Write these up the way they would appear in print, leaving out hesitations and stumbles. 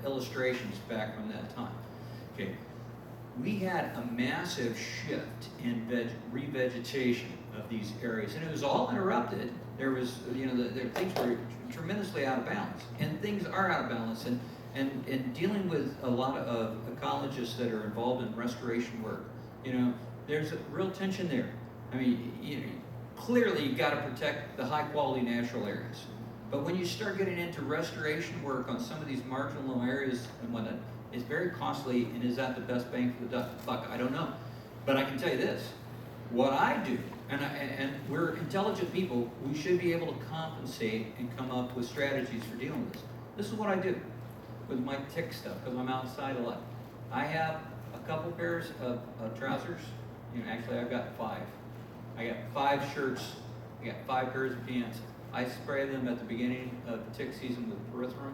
illustrations back from that time. Okay, we had a massive shift in revegetation of these areas, and it was all interrupted. There was, things were tremendously out of balance, and things are out of balance. And dealing with a lot of ecologists that are involved in restoration work, there's a real tension there. I mean, clearly you got to protect the high quality natural areas. But when you start getting into restoration work on some of these marginal areas and whatnot, it's very costly, and is that the best bang for the buck? I don't know. But I can tell you this, what I do, and we're intelligent people, we should be able to compensate and come up with strategies for dealing with this. This is what I do with my tick stuff, because I'm outside a lot. I have a couple pairs of trousers. Actually I've got 5. I got 5 shirts, I got 5 pairs of pants. I spray them at the beginning of tick season with pyrethrum,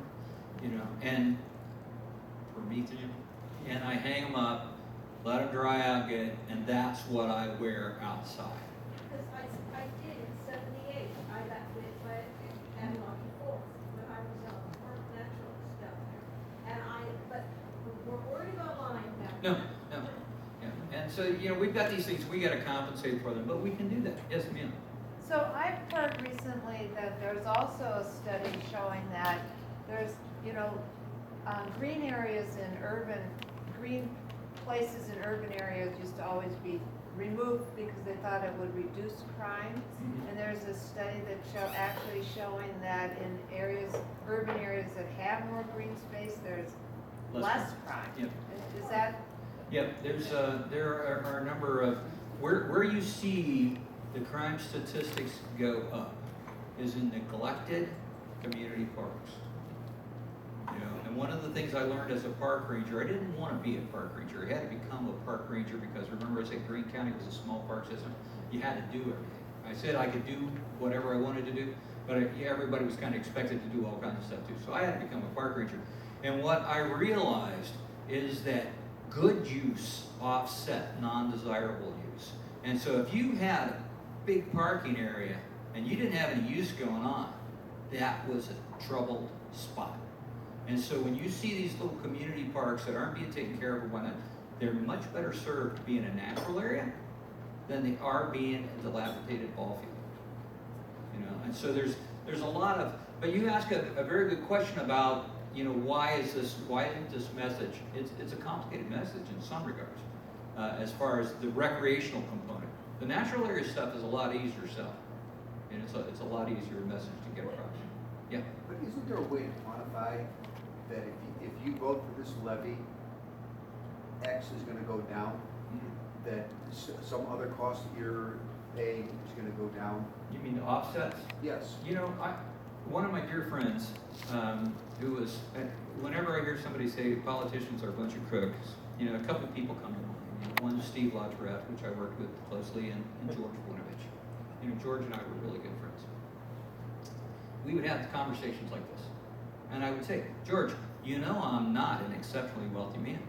and promethium, and I hang them up, let them dry out good, and that's what I wear outside. Because I did in '78. I got bit by an Lucky Falls when I was on Park Naturalist down there, but we're worried about lying now. No. Yeah. And so we've got these things, we got to compensate for them, but we can do that. Yes, ma'am. So I've heard recently that there's also a study showing that there's, green areas in green places in urban areas used to always be removed because they thought it would reduce crime. Mm-hmm. And there's a study that actually showing that in urban areas that have more green space, there's less crime. Yep. Is that? Yep. There are a number of where you see the crime statistics go up is in neglected community parks. And one of the things I learned as a park ranger, I didn't want to be a park ranger. I had to become a park ranger because remember I said Greene County was a small park system. You had to do everything. I said I could do whatever I wanted to do, but everybody was kind of expected to do all kinds of stuff too. So I had to become a park ranger. And what I realized is that good use offset non-desirable use. And so if you had a big parking area and you didn't have any use going on, that was a troubled spot. And so when you see these little community parks that aren't being taken care of or whatnot, they're much better served to be in a natural area than they are being a dilapidated ball field. And so there's a lot of, but you ask a very good question about, why isn't this message? It's a complicated message in some regards, as far as the recreational component. The natural area stuff is a lot easier stuff, and it's a lot easier message to get across. Yeah. But isn't there a way to quantify that if you vote for this levy, X is going to go down, that some other cost that you're paying is going to go down? You mean the offsets? Yes. One of my dear friends, who was, whenever I hear somebody say politicians are a bunch of crooks, a couple of people come to mind. One is Steve Madewell, which I worked with closely, and George Winovich. George and I were really good friends. We would have conversations like this. And I would say, George, I'm not an exceptionally wealthy man.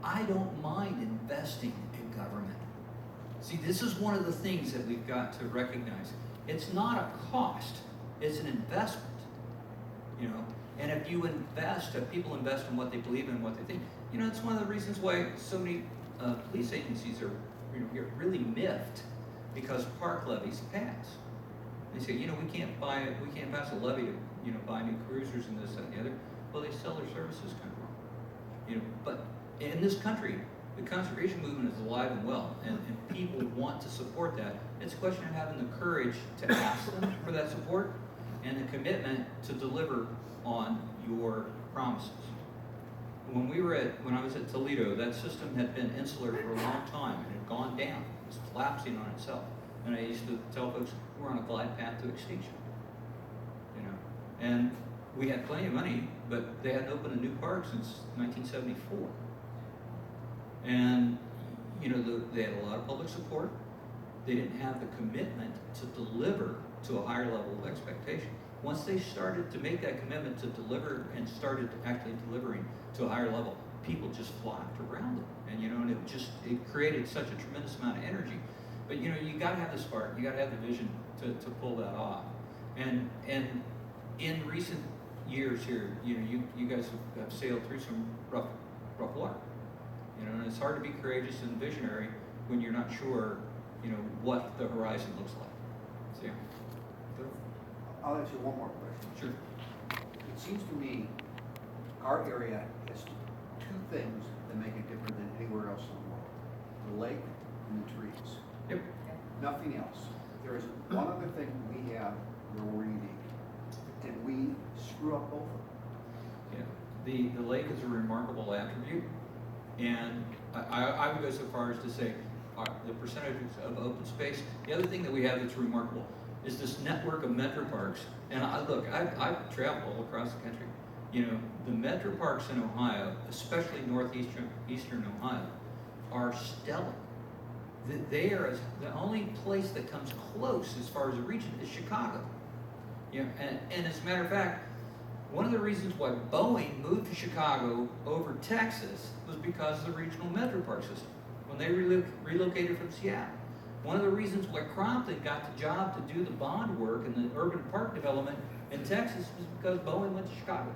I don't mind investing in government. See, this is one of the things that we've got to recognize. It's not a cost, it's an investment. And if you invest, if people invest in what they believe in, what they think, it's one of the reasons why so many police agencies are get really miffed because park levies pass. They say, we can't pass a levy to, buy new cruisers and this, that, and the other. Well, they sell their services kind of wrong. But in this country, the conservation movement is alive and well, and people want to support that. It's a question of having the courage to ask them for that support and the commitment to deliver on your promises. When I was at Toledo, that system had been insular for a long time and had gone down. It was collapsing on itself. And I used to tell folks, we're on a glide path to extinction. And we had plenty of money, but they hadn't opened a new park since 1974. And they had a lot of public support. They didn't have the commitment to deliver to a higher level of expectation. Once they started to make that commitment to deliver and started actually delivering to a higher level, people just flocked around it. And and it created such a tremendous amount of energy. But you got to have the spark, you got to have the vision to pull that off. And in recent years here, you guys have sailed through some rough water. And it's hard to be courageous and visionary when you're not sure, what the horizon looks like. So, yeah. I'll ask you one more question. Sure. It seems to me our area has two things that make it different than anywhere else in the world. The lake and the trees. Yep. Nothing else. There is one other thing we have where we're unique, and we screw up both of them. Yeah. The lake is a remarkable attribute, and I would go so far as to say the percentages of open space. The other thing that we have that's remarkable is this network of Metroparks. And I've traveled all across the country. The Metroparks in Ohio, especially northeastern Ohio, are stellar. They are the only place that comes close as far as a region is Chicago. And as a matter of fact, one of the reasons why Boeing moved to Chicago over Texas was because of the regional Metropark system when they relocated from Seattle. One of the reasons why Crompton got the job to do the bond work and the urban park development in Texas was because Boeing went to Chicago.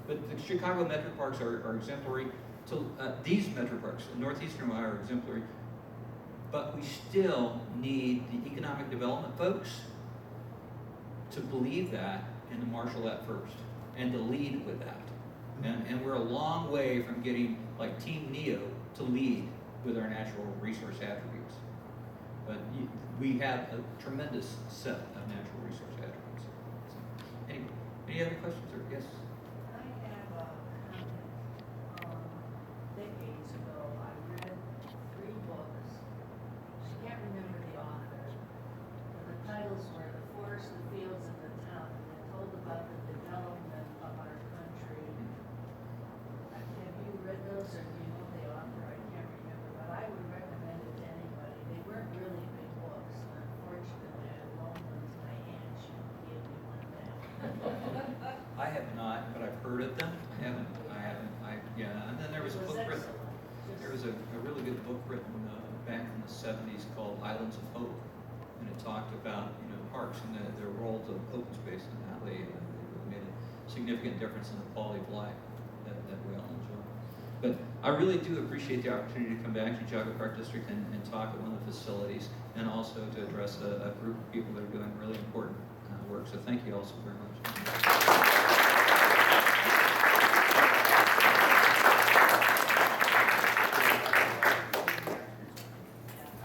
But the Chicago Metroparks are exemplary. These Metroparks in northeastern Ohio are exemplary. But we still need the economic development folks to believe that and to marshal that first and to lead with that. And we're a long way from getting like Team NEO to lead with our natural resource attributes. But we have a tremendous set of natural resource attributes. So, anyway, any other questions or yes? I have a comment. Decades ago, I read 3 books. I can't remember the author, but the titles were The Forest, the Fields, and the Town. And they told about the development of our country. Have you read those, or do you know the author? I can't remember, but I would recommend it to anybody. They weren't really big books, and unfortunately, I loaned them to my aunt. She gave me one back. I have not, but I've heard of them. I haven't. And then there was a book written. There was a really good book written back in the 70s called Islands of Hope, and it talked about parks and their roles of open space and how they made a significant difference in the quality of life that we all enjoy. But I really do appreciate the opportunity to come back to Geauga Park District and talk at one of the facilities, and also to address a group of people that are doing really important work. So thank you all so very much.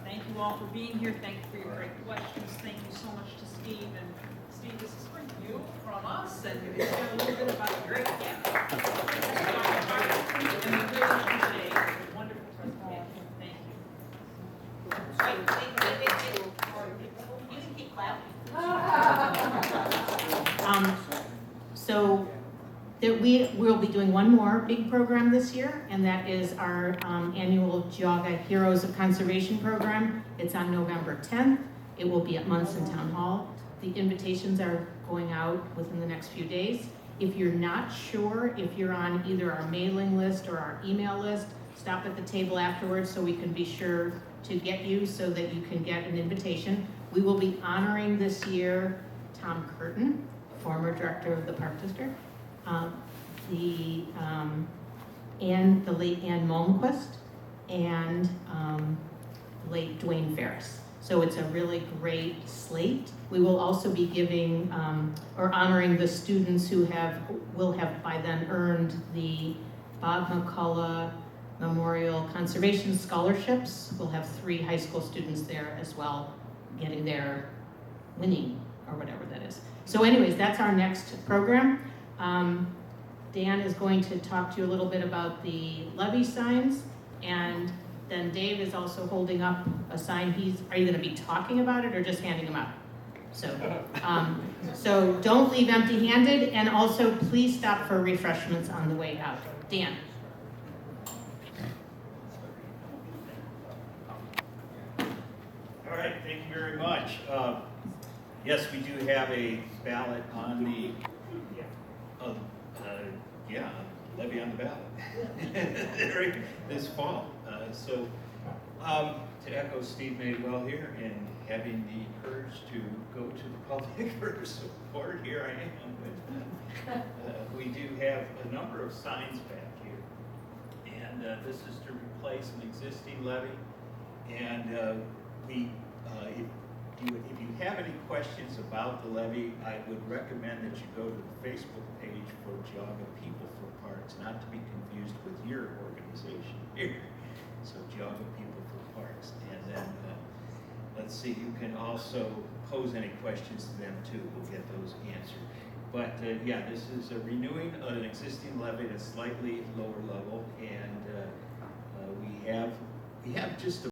Thank you all for being here. Thank you for your great questions. Thank you so much to Steve. And Steve, this is for you from us, and you're going to share a little bit about your great gift. And we really appreciate a wonderful presentation. Thank you. You can keep clapping. So we will be doing one more big program this year, and that is our annual Geauga Heroes of Conservation program. It's on November 10th. It will be at Munson Town Hall. The invitations are going out within the next few days. If you're not sure if you're on either our mailing list or our email list, stop at the table afterwards so we can be sure to get you so that you can get an invitation. We will be honoring this year Tom Curtin, former director of the Park District, the late Ann Malmquist, and the late Dwayne Ferris. So it's a really great slate. We will also be giving or honoring the students who will have by then earned the Bob McCullough Memorial Conservation Scholarships. We'll have 3 high school students there as well, getting their winning or whatever that is. So anyways, that's our next program. Dan is going to talk to you a little bit about the levee signs, and then Dave is also holding up a sign. Are you going to be talking about it or just handing them out? So don't leave empty-handed, and also please stop for refreshments on the way out. Dan. All right, thank you very much. Yes, we do have a ballot on the, levy on the ballot this fall. to echo Steve Madewell here and having the courage to go to the public for support, here I am. We do have a number of signs back here. And this is to replace an existing levee. And if you have any questions about the levee, I would recommend that you go to the Facebook page for Geauga People for Parks, not to be confused with your organization here. So Geauga People for Parks. And then, let's see, you can also pose any questions to them too. We'll get those answered. But yeah, this is a renewing of an existing levee at a slightly lower level. And we have just